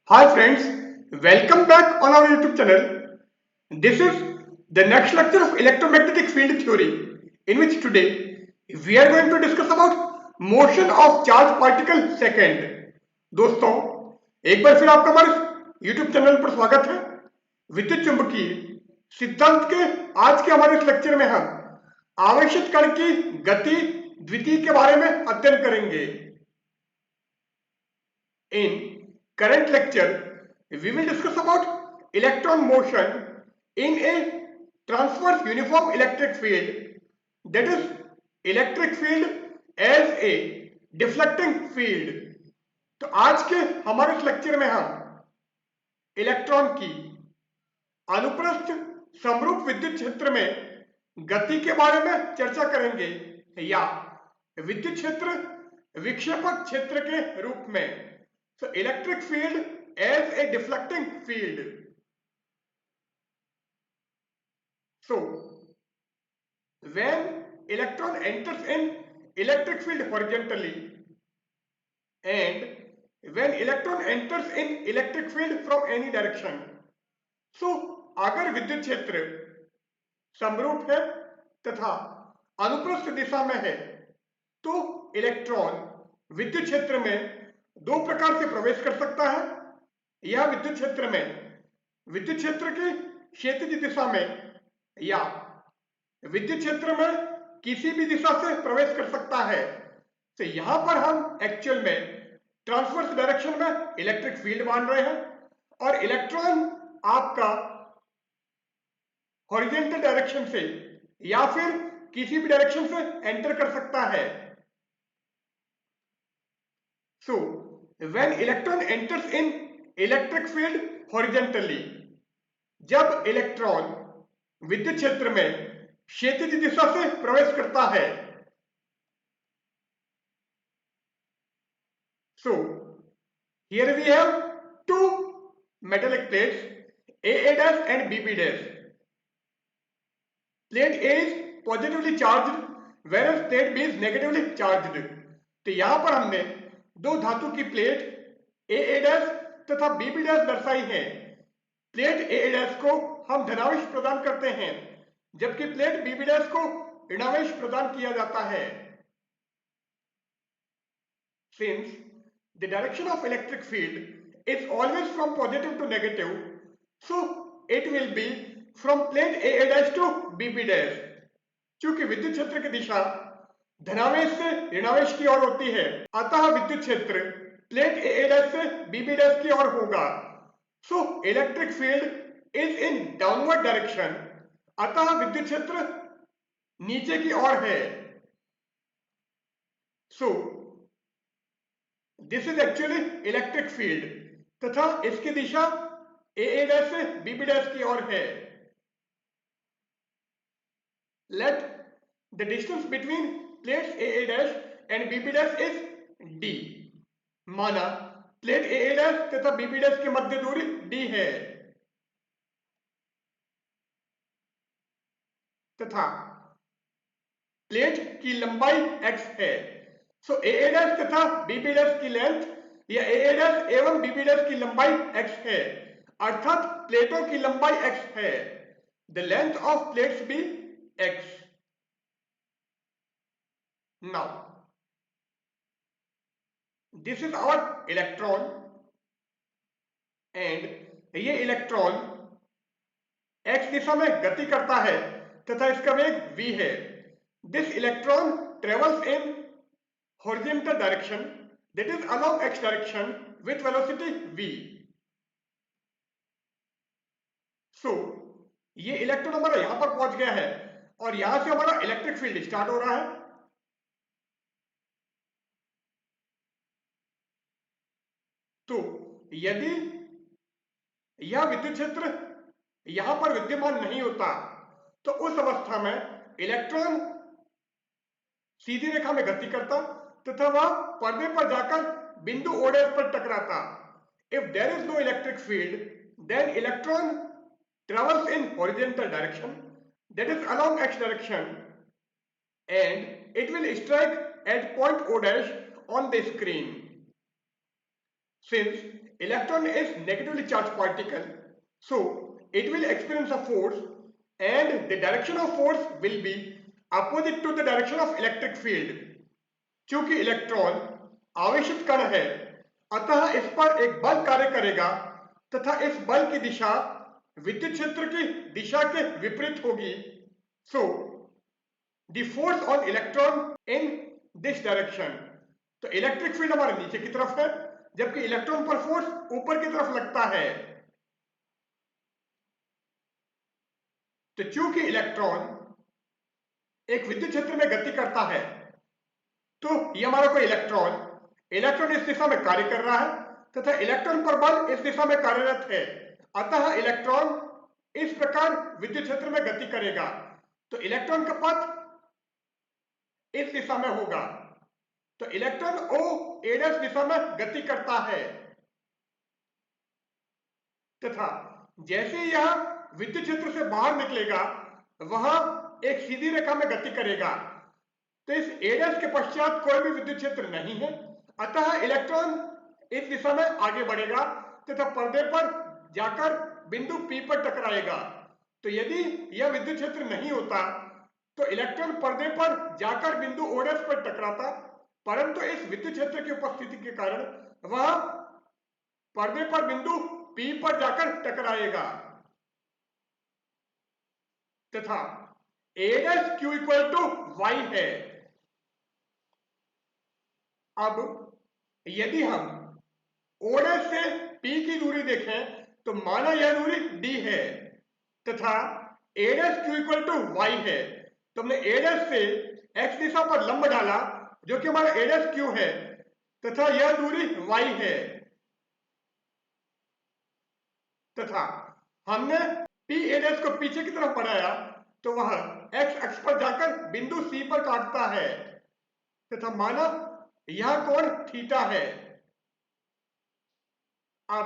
Hi friends, welcome back on our YouTube channel. This is the next lecture of electromagnetic field theory, in which today we are going to discuss about motion of charged particle second. दोस्तों, एक बार फिर आपका हमारे YouTube channel पर स्वागत है। विद्युत चुंबकीय सिद्धांत के आज के हमारे इस लेक्चर में हम आवेशित कण की गति द्वितीय के बारे में अध्ययन करेंगे। In current lecture, we will discuss about electron motion in a transverse uniform electric field, that is electric field as a deflecting field. तो आज के हमारे इस लेक्चर में हम इलेक्ट्रॉन की अनुप्रस्थ समरूप विद्युत क्षेत्र में गति के बारे में चर्चा करेंगे या विद्युत क्षेत्र विक्षेपक क्षेत्र के रूप में। So electric field as a deflecting field. So when electron enters in electric field horizontally and when electron enters in electric field from any direction, so अगर विद्युत क्षेत्र समरूप है तथा अनुप्रस्थ दिशा में है तो इलेक्ट्रॉन विद्युत क्षेत्र में दो प्रकार से प्रवेश कर सकता है। यह विद्युत क्षेत्र में विद्युत क्षेत्र की क्षैतिज दिशा में या विद्युत क्षेत्र में किसी भी दिशा से प्रवेश कर सकता है। तो यहां पर हम एक्चुअल में ट्रांसवर्स डायरेक्शन में इलेक्ट्रिक फील्ड मान रहे हैं और इलेक्ट्रॉन आपका हॉरिजॉन्टल डायरेक्शन से या फिर किसी भी डायरेक्शन से एंटर कर सकता है। So when electron enters in electric field horizontally, जब इलेक्ट्रॉन विद्युत क्षेत्र में क्षैतिज दिशा से प्रवेश करता है, so here we have two metallic plates AA' and BB'. Plate A is positively charged whereas plate B is negatively charged. तो यहां पर हमने दो धातु की प्लेट AA' तथा BB' दर्शाई है। प्लेट AA' को हम धनावेश प्रदान करते हैं जबकि प्लेट BB' को ऋणावेश प्रदान किया जाता है। Since the direction of electric field is always from positive to negative, so it will be from plate AA' to BB'. चूंकि विद्युत क्षेत्र की दिशा धनावेश से ऋणावेश की ओर होती है, अतः विद्युत क्षेत्र प्लेट AA' से BB' की ओर होगा। So electric field is in downward direction, अतः विद्युत क्षेत्र नीचे की ओर है। So this is actually electric field तथा इसकी दिशा AA' से BB' की ओर है। Let the distance between plates AA' and BB' is D. माना प्लेट AA' तथा BB' की मध्य दूरी D है तथा प्लेट की लंबाई x है। सो AA' तथा BB' की लेंथ या AA' एवं BB' की लंबाई x है, अर्थात प्लेटों की लंबाई x है। The length of plates be x. Now this is our electron and ये इलेक्ट्रॉन x दिशा में गति करता है तथा इसका वेग v है। This electron travels in horizontal direction, that is along x direction with velocity v. So ये इलेक्ट्रॉन हमारा यहां पर पहुंच गया है और यहां से हमारा इलेक्ट्रिक फील्ड स्टार्ट हो रहा है। तो यदि यह विद्युत क्षेत्र यहां पर विद्यमान नहीं होता तो उस अवस्था में इलेक्ट्रॉन सीधी रेखा में गति करता तथा वह पर्दे पर जाकर बिंदु O' पर टकराता। If there is no electric field, then electron travels in horizontal direction, that is along x direction, and it will strike at point O' on the screen. Since electron is negatively charged particle, so it will experience a force and the direction of force will be opposite to the direction of electric field. चूंकि electron आवेशित कण है, अतः इस पर एक बल कार्य करेगा तथा इस बल की दिशा विद्युत क्षेत्र की दिशा के विपरीत होगी. So the force on electron in this direction. तो इलेक्ट्रिक फील्ड हमारे नीचे की तरफ है, जबकि इलेक्ट्रॉन पर फोर्स ऊपर की तरफ लगता है. तो चूंकि इलेक्ट्रॉन एक विद्युत क्षेत्र में गति करता है, तो ये हमारा कोई इलेक्ट्रॉन इस दिशा में कार्य कर रहा है तथा इलेक्ट्रॉन पर बल इस दिशा में कार्यरत है, अतः इलेक्ट्रॉन इस प्रकार विद्युत क्षेत्र में गति करेगा. तो इलेक्ट्रॉन का पथ इस दिशा में होगा. तो इलेक्ट्रॉन ओ एडस दिशा में गति करता है तथा जैसे यह विद्युत क्षेत्र से बाहर निकलेगा वह एक सीधी रेखा में गति करेगा. तो इस एडस के पश्चात कोई भी विद्युत क्षेत्र नहीं है, अतः इलेक्ट्रॉन इस दिशा में आगे बढ़ेगा तथा पर्दे पर जाकर बिंदु P पर टकराएगा. तो यदि यह विद्युत क्षेत्र नहीं होता तो इलेक्ट्रॉन पर्दे पर जाकर बिंदु ओडस पर टकराता, परंतु इस विद्युत क्षेत्र की उपस्थिति के कारण वह पर्दे पर बिंदु P पर जाकर टकराएगा तथा एडस Q इक्वल टू Y है. अब यदि हम ओडस से P की दूरी देखें तो माना यह दूरी D है तथा एडस Q इक्वल टू Y है. तो हमने एडस से X दिशा पर लंब डाला जो कि हमारा एडस Q है तथा यह दूरी Y है तथा हमने P एडस को पीछे की तरफ बढ़ाया तो वह X अक्ष पर जाकर बिंदु C पर काटता है तथा माना यह कोण थीटा है. अब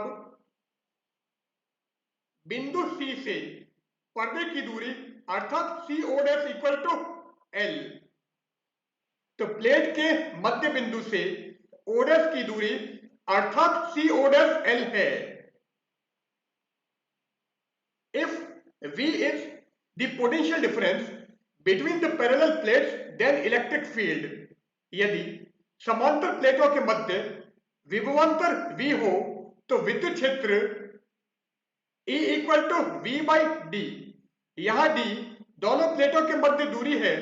बिंदु C से पर्दे की दूरी अर्थात CO' इक्वल टू L. तो प्लेट के मध्य बिंदु से ओडस की दूरी अर्थात CO' L है. If V is the potential difference between the parallel plates, then electric field. यदि समांतर प्लेटों के मध्य विभवांतर V हो तो विद्युत क्षेत्र E equal to V by D. यहां D दोनों प्लेटों के मध्य दूरी है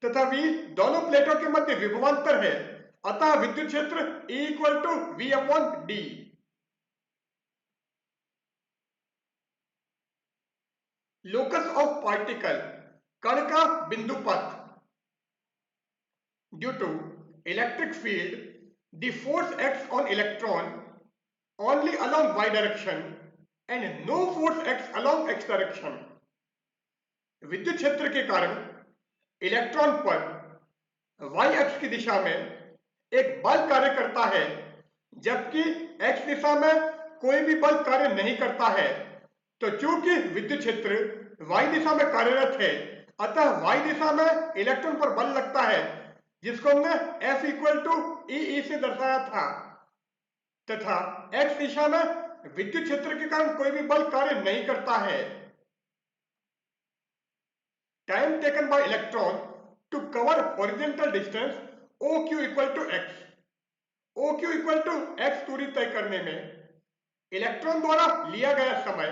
तथा V दोनों प्लेटों के मध्य विभवांतर है, अतः विद्युत क्षेत्र E equal to V upon D. Locus of particle, कण का बिंदु पथ. Due to electric field the force acts on electron only along y direction and no force acts along x direction. विद्युत क्षेत्र के कारण इलेक्ट्रॉन पर y अक्ष की दिशा में एक बल कार्य करता है, जबकि x दिशा में कोई भी बल कार्य नहीं करता है. तो चूंकि विद्युत क्षेत्र y दिशा में कार्यरत है, अतः y दिशा में इलेक्ट्रॉन पर बल लगता है जिसको हमने F इक्वल टू ई से दर्शाया था तथा x दिशा में विद्युत क्षेत्र के कारण कोई भी बल कार्य नहीं करता है. Time taken by electron to cover horizontal distance OQ equal to x. OQ equal to x दूरी तय करने में इलेक्ट्रॉन द्वारा लिया गया समय.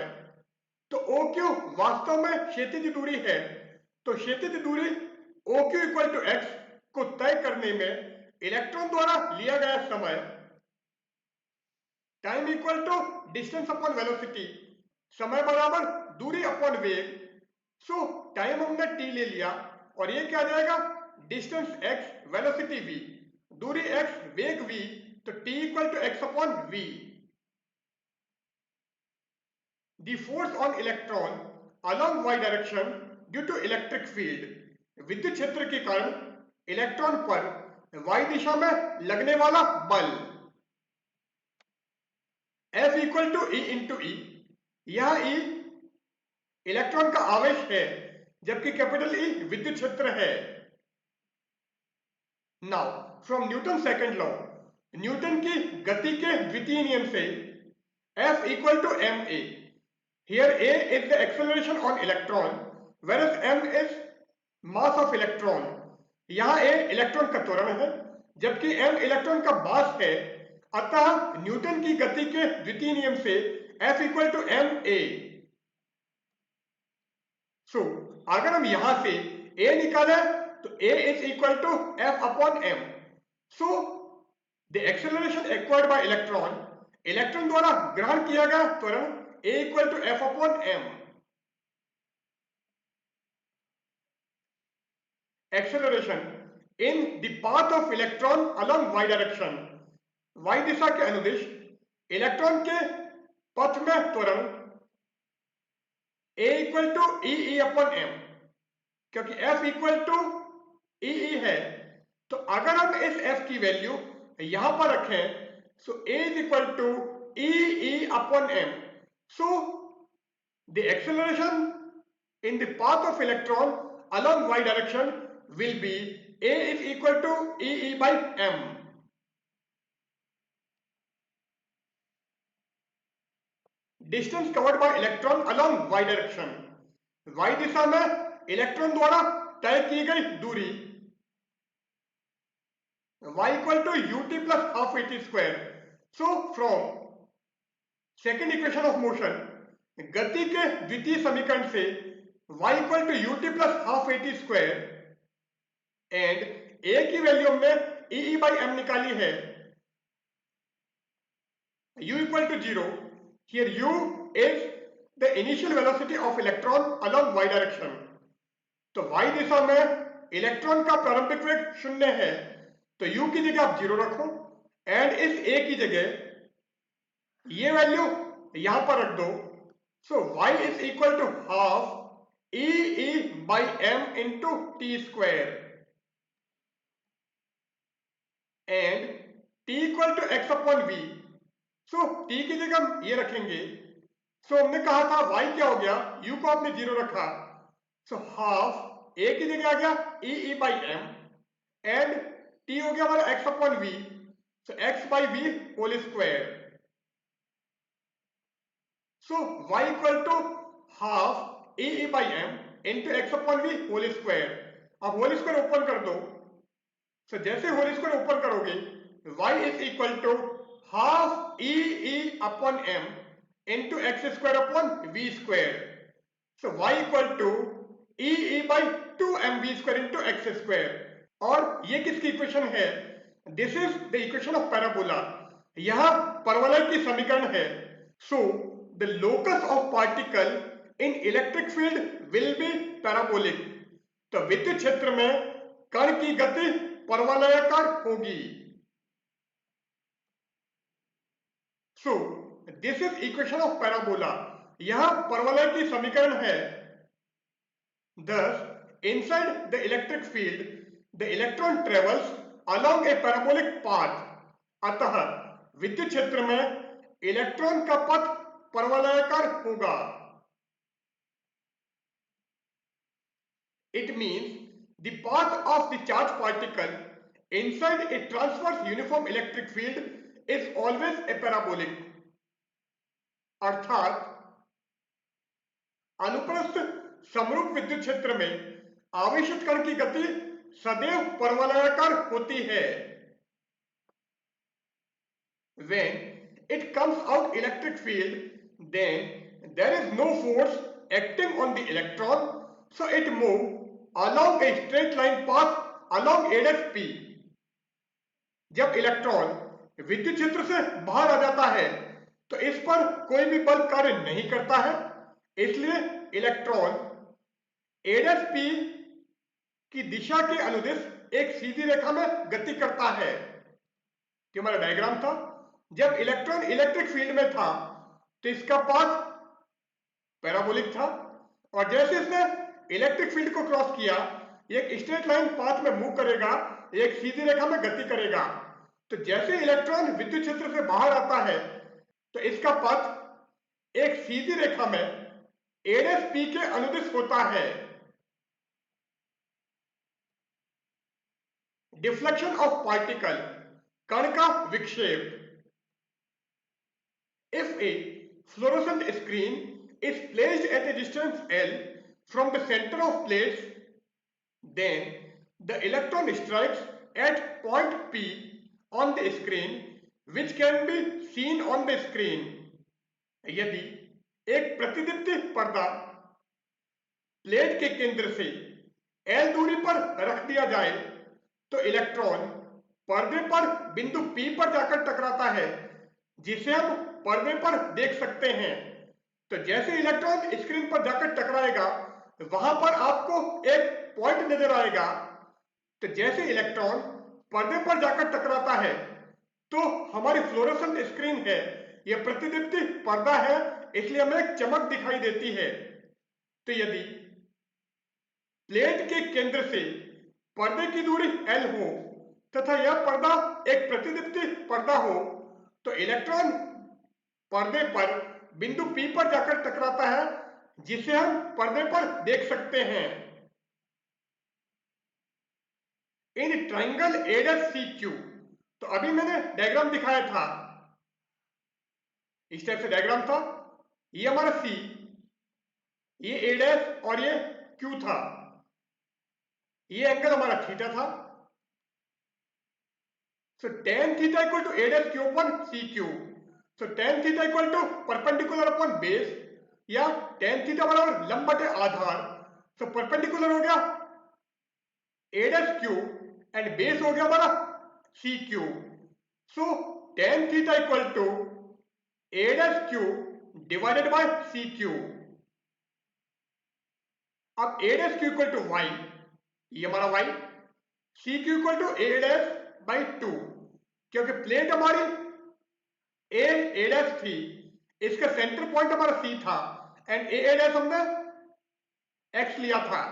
तो OQ वास्तव में क्षैतिज दूरी है, तो क्षैतिज दूरी OQ इक्वल टू x को तय करने में इलेक्ट्रॉन द्वारा लिया गया समय time equal to distance upon velocity. समय बराबर दूरी अपॉन वेग. सो टाइम हमने t ले लिया और ये क्या आ जाएगा, डिस्टेंस x वेलोसिटी v, दूरी x वेग v, तो t equal to x upon v. The force on electron along y direction due to electric field. विद्युत क्षेत्र के कारण इलेक्ट्रॉन पर y दिशा में लगने वाला बल F equal to E into E. यह E इलेक्ट्रॉन का आवेश है जबकि कैपिटल E विद्युत क्षेत्र है. Now from Newton second law, Newton की गति के द्वितीय नियम से F equal to ma. Here a is the acceleration on electron, whereas m is mass of electron. यहाँ a इलेक्ट्रॉन का त्वरण है जबकि m इलेक्ट्रॉन का मास है, अतः न्यूटन की गति के द्वितीय नियम से F equal to M A. So अगर हम यहां से a निकाले तो a is equal to F upon m. So the acceleration acquired by electron, electron द्वारा ग्रहण किया गया त्वरण a equal to F upon m. Acceleration in the path of electron along y direction. y दिशा के अनुदिश इलेक्ट्रॉन के पथ में त्वरण a equal to E upon m. क्योंकि f इक्वल टू ई है तो अगर हम इस f की वैल्यू यहां पर रखें so a is equal to e upon m. So the acceleration in the path of electron along y direction will be a is equal to e by m. Distance covered by electron along y direction. y दिशा में electron द्वारा तय की गई दूरी y equal to ut plus half at square. So from second equation of motion, गति के द्वितीय समीकरण से y equal to ut plus half at square and a की वैल्यू हमने e by m निकाली है u equal to 0. Here u is the initial velocity of electron along y direction. तो y दिशा में इलेक्ट्रॉन का प्रारंभिक वेग 0 है तो u की जगह आप 0 रखो एंड इस a की जगह ये वैल्यू यहां पर रख दो. So y is equal to half e by m into T square and t equal to x upon v. So t की जगह हम ये रखेंगे. सो हमने कहा था y क्या हो गया, u को आपने 0 रखा सो हाफ a की जगह आ गया e by m and t हो गया हमारा x upon v. So x by v whole square. So y equal to half e by m into X upon v whole square. अब whole square open कर दो. So जैसे whole square open करोगे y is equal to half e upon m into X square upon v square. So y equal to e by 2mv square into X square. और ये किसकी equation है, this is the equation of parabola. यह परवलय की समीकरण है. So the locus of particle in electric field will be parabolic. तो विद्युत क्षेत्र में कण की गति परवलयाकार होगी. So this is equation of parabola. यह परवलय की समीकरण है. Thus inside the electric field the electron travels along a parabolic path. अतः विद्युत क्षेत्र में इलेक्ट्रॉन का पथ परवलयाकार होगा. It means the path of the charged particle inside a transverse uniform electric field is always a parabolic. अर्थात अनुप्रस्थ समरूप विद्युत क्षेत्र में आवेशित कण की गति सदैव परवलयाकार होती है. When it comes out electric field, then there is no force acting on the electron, so it moves along a straight line path along a dash p. जब इलेक्ट्रॉन विद्युत क्षेत्र से बाहर आ जाता है तो इस पर कोई भी बल कार्य नहीं करता है, इसलिए इलेक्ट्रॉन एडस पी की दिशा के अनुदिश एक सीधी रेखा में गति करता है. कि हमारा डायग्राम था, जब इलेक्ट्रॉन इलेक्ट्रिक फील्ड में था तो इसका पाथ पैराबोलिक था और जैसे इसने इलेक्ट्रिक फील्ड को क्रॉस किया एक स्ट्रेट लाइन पाथ में मूव करेगा, एक सीधी रेखा में गति करेगा. तो जैसे इलेक्ट्रॉन विद्युत क्षेत्र से बाहर आता है तो इसका पथ एक सीधी रेखा में एडस पी के अनुदिश होता है. डिफ्लेक्शन ऑफ पार्टिकल, कण का विक्षेप. If a fluorescent screen is placed at a distance L from the center of plates, then the electron strikes at point P on the screen, which can be seen on the screen. यदि एक प्रतिदीप्ति पर्दा plate के केंद्र से L दूरी पर रख दिया जाए तो इलेक्ट्रॉन पर्दे पर बिंदु P पर जाकर टकराता है, जिसे हम पर्दे पर देख सकते हैं। तो जैसे इलेक्ट्रॉन स्क्रीन पर जाकर टकराएगा वहां पर आपको एक पॉइंट नजर आएगा। तो जैसे इलेक्ट्रॉन पर्दे पर जाकर टकराता है तो हमारी फ्लोरोसेंट स्क्रीन है, यह प्रतिदीप्ति पर्दा है, इसलिए हमें एक चमक दिखाई देती है। तो यदि प्लेट के केंद्र से पर्दे की दूरी L हो तथा यह पर्दा एक प्रतिदीप्ति पर्दा हो तो इलेक्ट्रॉन पर्दे पर बिंदु P पर जाकर टकराता है, जिसे हम पर्दे पर देख सकते हैं। इन ट्राइंगल ADAS-CQ, तो अभी मैंने डायग्राम दिखाया था, इस टाइप से डायग्राम था। ये हमारा C, ये A' और ये Q था। ये एंगल हमारा थीटा था। So tan theta equal to A' Q upon CQ. So tan theta equal to perpendicular upon base या tan theta बराबर लंब बटे आधार। So perpendicular हो गया A' Q and base हो गया हमारा CQ. So tan theta equal to A' Q divided by CQ. अब A' Q equal to Y, ये हमारा Y, CQ equal to A' by 2, क्योंकि प्लेट हमारी A' थी, इसका सेंटर पॉइंट हमारा C था एंड A' हमने X लिया था,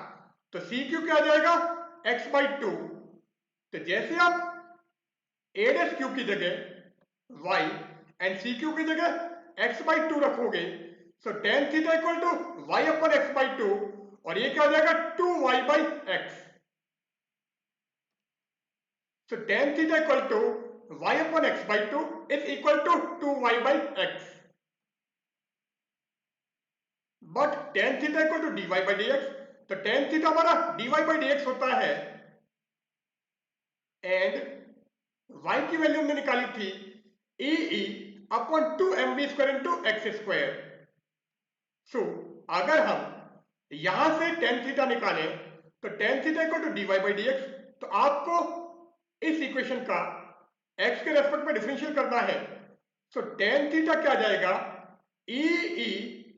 तो CQ क्या आ जाएगा X by 2। तो जैसे आप A' Q की जगह Y एंड CQ की जगह X by 2 रखोगे, so tan theta equal to Y upon X by 2, और ये क्या हो जाएगा 2Y by X। So tan theta equal to y upon x by 2 is equal to 2y by x. But tan theta equal to dy by dx, तो tan theta हमारा dy by dx होता है and y की value हमने निकाली थी E upon 2mv square into X square. So अगर हम यहां से tan थीटा निकालें तो tan theta equal to dy by dx, तो आपको इस इक्वेशन का x के रेस्पेक्ट में डिफरेंशियल करना है। सो tan थीटा क्या आ जाएगा E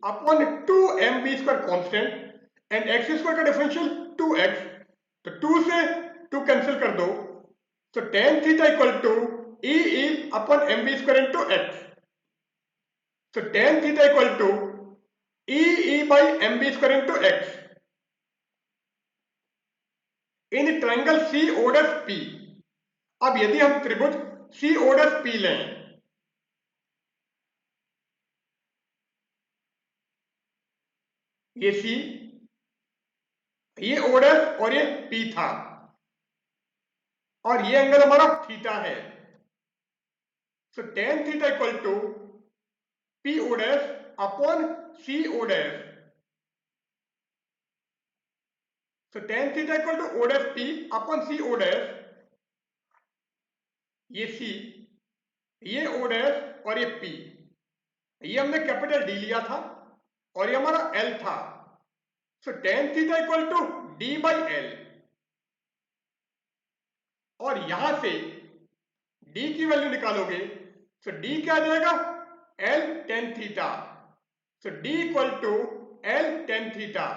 upon 2mv square constant and x square का डिफरेंशियल 2x, तो 2 से 2 कैंसिल कर दो, तो tan theta equal to E upon mv square into x। तो tan theta equal to E by mv square into x in triangle CO'P। अब यदि हम त्रिभुज CO'P लें, ये C, ये O' और ये P था, और ये एंगल हमारा थीटा है। So tan theta equal to PO' upon CO'। So tan theta equal to O'P upon CO', ये C, ये O' और ये P, ये हमने कैपिटल D लिया था और ये हमारा L था। So tan theta equal to D by L, और यहां से D की वैल्यू निकालोगे, सो D क्या आ जाएगा L tan theta. So D equal to L tan theta,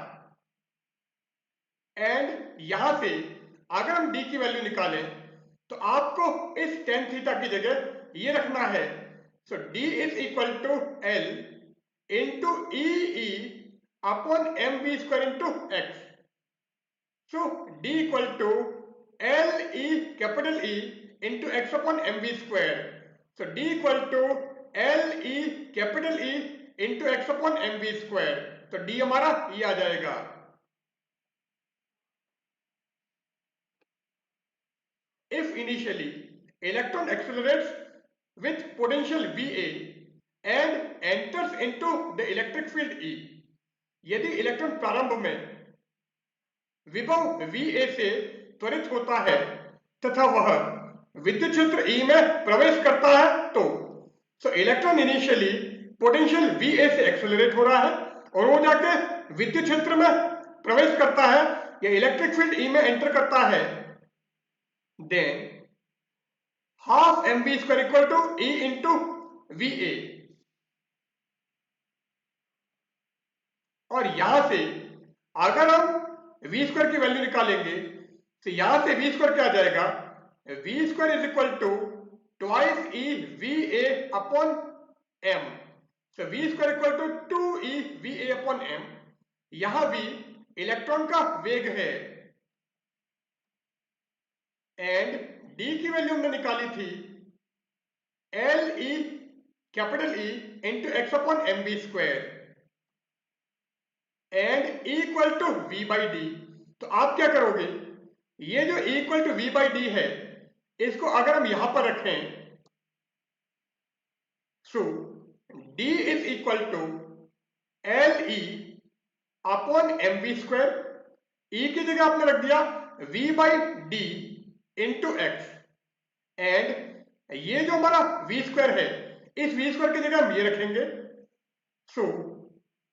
and यहां से अगर हम D की वैल्यू निकालें तो आपको इस tan थीटा की जगह ये रखना है। So D is equal to L into E upon mv square into x। So D equal to L capital E into x upon mv square. So D equal to L capital E into x upon mv square, तो D हमारा ये आ जाएगा। If initially electron accelerates with potential VA and enters into the electric field E. यदि electron प्रारंभ में विभव VA से त्वरित होता है तथा वह विद्युत क्षेत्र E में प्रवेश करता है तो इलेक्ट्रॉन इनिशियली पोटेंशियल VA से एक्सेलरेट हो रहा है और वो जाके विद्युत क्षेत्र में प्रवेश करता है या इलेक्ट्रिक फील्ड E में एंटर करता है, then half mv square equal to E into VA। और यहां से अगर हम v स्क्वायर की वैल्यू निकालेंगे तो यहां से v स्क्वायर क्या आ जाएगा, v square is equal to twice E VA upon m। तो v square equal to 2E VA upon m। यहां v इलेक्ट्रॉन का वेग है एंड d की वैल्यू हमने निकाली थी LE capital E into X upon M V square and E equal to V by D. तो आप क्या करोगे, ये जो E equal to V by D है इसको अगर हम यहां पर रखें so D is equal to LE upon M V square. E की जगह आपने रख दिया V by D into X and ये जो हमारा V स्क्वायर है इस V स्क्वायर की जगह हम ये रखेंगे so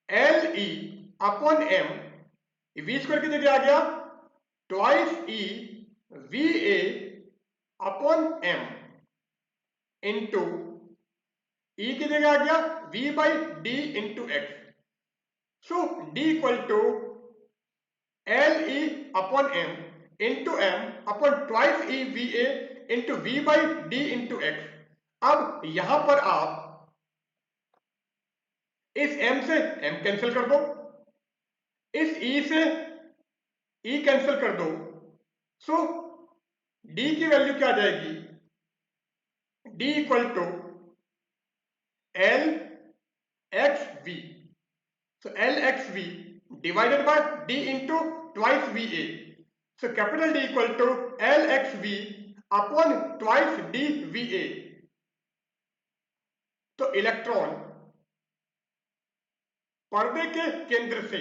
LE upon M, V square की जगह आ गया twice E VA upon M into E की जगह आ गया V by D into X. So D equal to LE upon M into M upon twice E VA into V by D into X. अब यहां पर आप इस m से m कैंसिल कर दो, इस E से E कैंसिल कर दो, सो D की वैल्यू क्या आ जाएगी, D equal to L X V. So L X V divided by D into twice VA। So capital D equal to L X V upon twice D VA। तो electron पर्दे के केंद्र से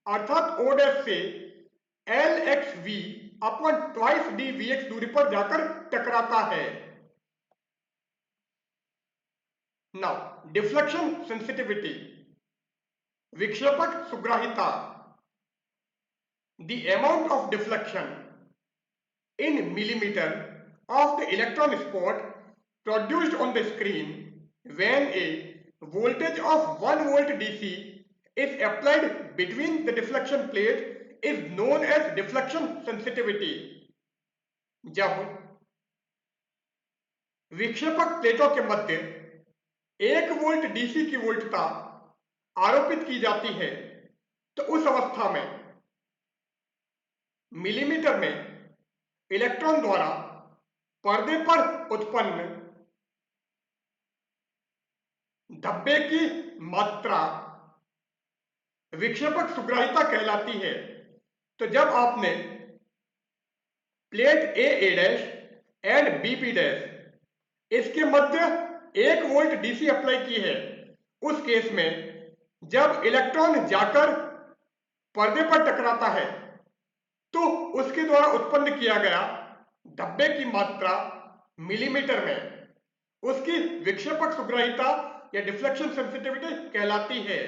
अर्थात O डैश से L X V upon twice D VX दूरी पर जाकर टकराता है। नाउ डिफ्लेक्शन सेंसिटिविटी, विक्षेपक सुग्राहिता। The amount of deflection in millimeter of the electron spot produced on the screen when a voltage of 1 volt DC is applied between the deflection plate is known as deflection sensitivity। जब विक्षेपक प्लेटों के मध्य 1 volt DC की वोल्टता आरोपित की जाती है तो उस अवस्था में मिलीमीटर में इलेक्ट्रॉन द्वारा पर्दे पर उत्पन्न धब्बे की मात्रा विक्षेपक सुग्राहिता कहलाती है। तो जब आपने plate A dash and B dash इसके मध्य 1 वोल्ट डीसी अप्लाई की है, उस केस में जब इलेक्ट्रॉन जाकर पर्दे पर टकराता है तो उसके द्वारा उत्पन्न किया गया धब्बे की मात्रा मिलीमीटर में उसकी विक्षेपक सुग्राहिता या डिफ्लेक्शन सेंसिटिविटी कहलाती है।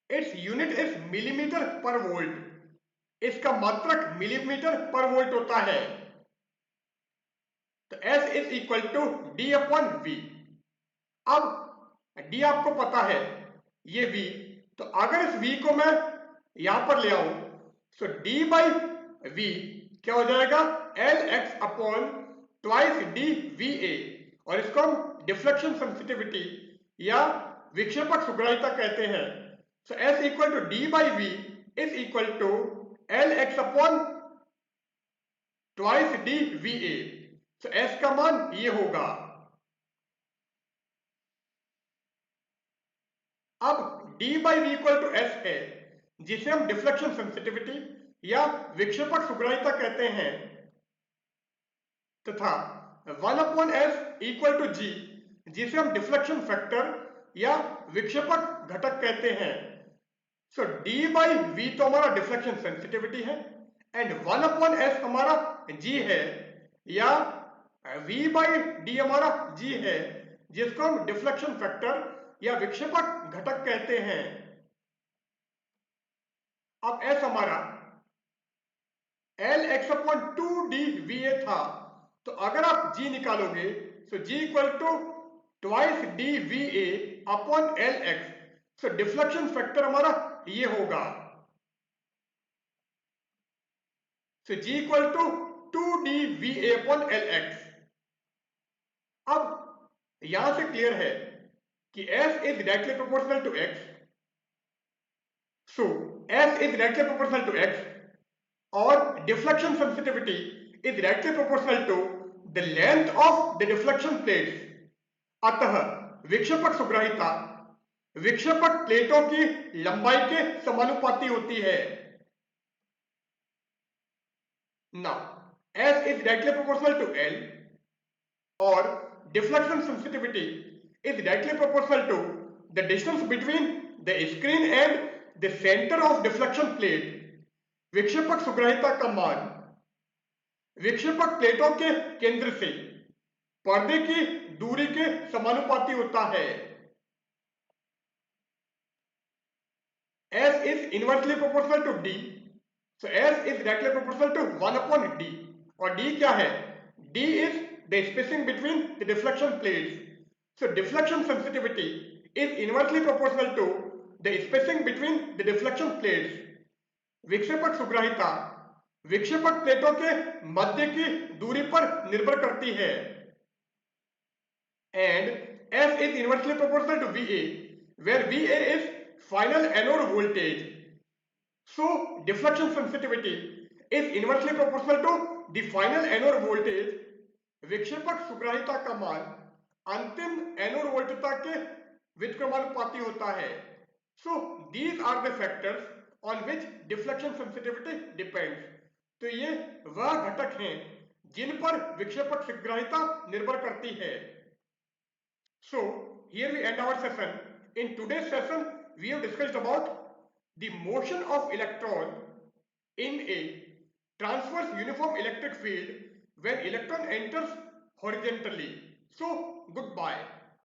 Its unit is millimetre per volt, इसका मात्रक मिलीमीटर पर वोल्ट होता है। तो S is equal to D upon V। अब D आपको पता है ये V, तो अगर इस V को मैं यहां पर ले आऊं तो D बाई V क्या हो जाएगा, L X upon twice D VA और इसको हम डिफ्लेक्शन सेंसिटिविटी या विक्षेपक सुग्राहिता कहते हैं। So S equal to D by V is equal to L X upon twice D VA। तो S का मान ये होगा। अब D by V equal to S है जिसे हम डिफ्लेक्शन सेंसिटिविटी या विक्षेपक सुग्राहिता कहते हैं तथा 1/s इक्वल टू जी, जिसे हम डिफ्लेक्शन फैक्टर या विक्षेपक घटक कहते हैं। सो d बाई वी तो हमारा डिफ्लेक्शन सेंसिटिविटी है एंड 1/s हमारा g है, या v बाई डी हमारा g है, जिसको हम डिफ्लेक्शन फैक्टर या विक्षेपक घटक कहते हैं। अब s हमारा Lx/2dVA था, तो अगर आप g निकालोगे तो g equal to twice dVA upon Lx, so deflection factor हमारा ये होगा, so g equal to 2dVA upon Lx। अब यहां से क्लियर है कि s is directly proportional to x, so s is directly proportional to x or deflection sensitivity is directly proportional to the length of the deflection plates। अतः विक्षेपक सुग्राहिता विक्षेपक प्लेटों की लंबाई के समानुपाती होती है। Now, S is directly proportional to L or deflection sensitivity is directly proportional to the distance between the screen and the center of deflection plate। विक्षेपक सुग्राहिता का मान विक्षेपक प्लेटों के केंद्र से पर्दे की दूरी के समानुपाती होता है। S is inversely proportional to D, so S is directly proportional to 1/D, और D क्या है? D is the spacing between the deflection plates, so deflection sensitivity is inversely proportional to the spacing between the deflection plates। विक्षेपक सुग्राहिता विक्षेपक प्लेटों के मध्य की दूरी पर निर्भर करती है। And S is inversely proportional to VA, where VA is final anode voltage, so deflection sensitivity is inversely proportional to the final anode voltage। विक्षेपक सुग्राहिता का मान अंतिम एनोड वोल्टता के व्युत्क्रमानुपाती होता है। So these are the factors on which deflection sensitivity depends। तो ये वह घटक हैं जिन पर विक्षेपक सुग्राहिता निर्भर करती है। So here we end our session। In today's session we have discussed about the motion of electron in a transverse uniform electric field when electron enters horizontally। So goodbye।